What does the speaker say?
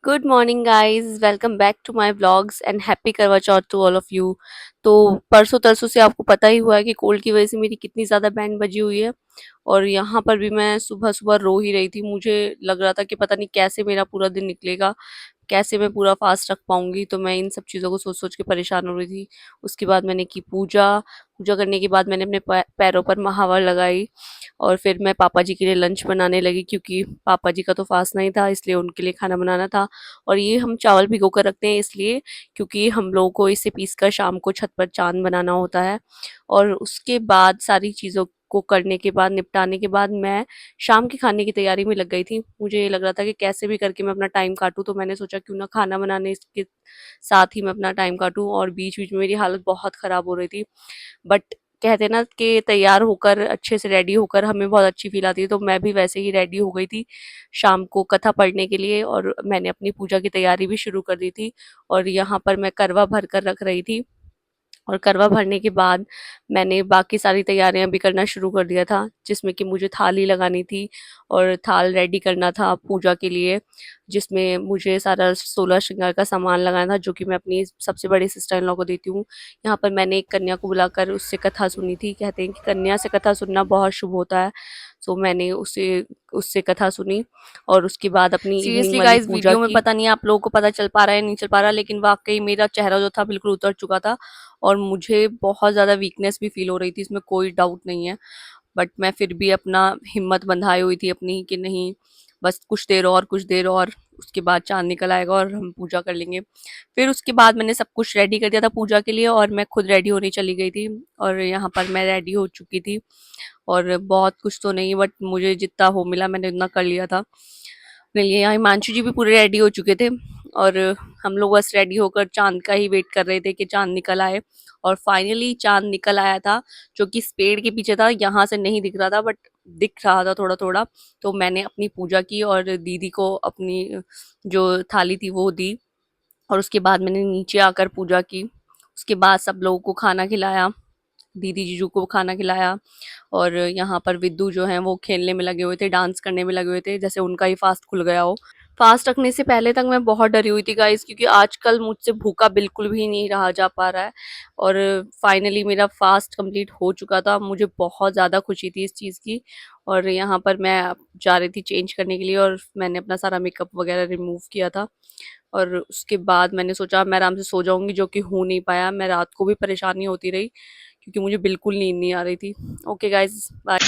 Good morning guys, welcome back to my vlogs and happy Karwa Chauth to all of you. तो परसों तरसों से आपको पता ही हुआ है कि कोल्ड की वजह से मेरी कितनी ज़्यादा बैंड बजी हुई है। और यहाँ पर भी मैं सुबह सुबह रो ही रही थी। मुझे लग रहा था कि पता नहीं कैसे मेरा पूरा दिन निकलेगा, कैसे मैं पूरा फास्ट रख पाऊंगी। तो मैं इन सब चीज़ों को सोच सोच के परेशान हो रही थी। उसके बाद मैंने की पूजा। पूजा करने के बाद मैंने अपने पैरों पर महावर लगाई और फिर मैं पापा जी के लिए लंच बनाने लगी, क्योंकि पापा जी का तो फास्ट नहीं था, इसलिए उनके लिए खाना बनाना था। और ये हम चावल भिगो कर रखते हैं इसलिए क्योंकि हम लोगों को इसे पीस कर शाम को छत पर चांद बनाना होता है। और उसके बाद सारी चीज़ों को करने के बाद, निपटाने के बाद, मैं शाम के खाने की तैयारी में लग गई थी। मुझे ये लग रहा था कि कैसे भी करके मैं अपना टाइम काटूँ, तो मैंने सोचा क्यों ना खाना बनाने के साथ ही मैं अपना टाइम काटूँ। और बीच बीच में मेरी हालत बहुत ख़राब हो रही थी। बट कहते हैं ना कि तैयार होकर, अच्छे से रेडी होकर हमें बहुत अच्छी फील आती है। तो मैं भी वैसे ही रेडी हो गई थी शाम को कथा पढ़ने के लिए, और मैंने अपनी पूजा की तैयारी भी शुरू कर दी थी। और यहाँ पर मैं करवा भर कर रख रही थी। और करवा भरने के बाद मैंने बाकी सारी तैयारियां भी करना शुरू कर दिया था, जिसमें कि मुझे थाली लगानी थी और थाल रेडी करना था पूजा के लिए, जिसमें मुझे सारा 16 श्रृंगार का सामान लगाना था, जो कि मैं अपनी सबसे बड़ी सिस्टर इन लॉ को देती हूँ। यहाँ पर मैंने एक कन्या को बुलाकर उससे कथा सुनी थी। कहते हैं कि कन्या से कथा सुनना बहुत शुभ होता है। तो मैंने उससे उससे कथा सुनी और उसके बाद अपनी इवनिंग सीरियसली वाली गाइस, पूजा वीडियो में की। पता नहीं आप लोगों को पता चल पा रहा है नहीं चल पा रहा, लेकिन वाकई मेरा चेहरा जो था बिल्कुल उतर चुका था। और मुझे बहुत ज़्यादा वीकनेस भी फील हो रही थी, इसमें कोई डाउट नहीं है। बट मैं फिर भी अपना हिम्मत बंधाई हुई थी अपनी कि नहीं, बस कुछ देर और, कुछ देर और, उसके बाद चांद निकल आएगा और हम पूजा कर लेंगे। फिर उसके बाद मैंने सब कुछ रेडी कर दिया था पूजा के लिए, और मैं खुद रेडी होने चली गई थी। और यहाँ पर मैं रेडी हो चुकी थी। और बहुत कुछ तो नहीं, बट मुझे जितना हो मिला मैंने उतना कर लिया था। मेरे लिए यहाँ हिमांशु जी भी पूरे रेडी हो चुके थे। और हम लोग बस रेडी होकर चांद का ही वेट कर रहे थे कि चांद निकल आए। और फाइनली चांद निकल आया था, जो कि इस पेड़ के पीछे था। यहाँ से नहीं दिख रहा था, बट दिख रहा था थोड़ा थोड़ा। तो मैंने अपनी पूजा की और दीदी को अपनी जो थाली थी वो दी। और उसके बाद मैंने नीचे आकर पूजा की। उसके बाद सब लोगों को खाना खिलाया, दीदी जीजू को खाना खिलाया। और यहाँ पर विद्दू जो हैं वो खेलने में लगे हुए थे, डांस करने में लगे हुए थे, जैसे उनका ही फास्ट खुल गया हो। फास्ट रखने से पहले तक मैं बहुत डरी हुई थी गाइस, क्योंकि आजकल मुझसे भूखा बिल्कुल भी नहीं रहा जा पा रहा है। और फाइनली मेरा फास्ट कंप्लीट हो चुका था। मुझे बहुत ज़्यादा खुशी थी इस चीज़ की। और यहाँ पर मैं जा रही थी चेंज करने के लिए, और मैंने अपना सारा मेकअप वगैरह रिमूव किया था। और उसके बाद मैंने सोचा मैं आराम से सो जाऊंगी, जो कि हो नहीं पाया। मैं रात को भी परेशानी होती रही, क्योंकि मुझे बिल्कुल नींद नहीं आ रही थी। Okay guys, bye.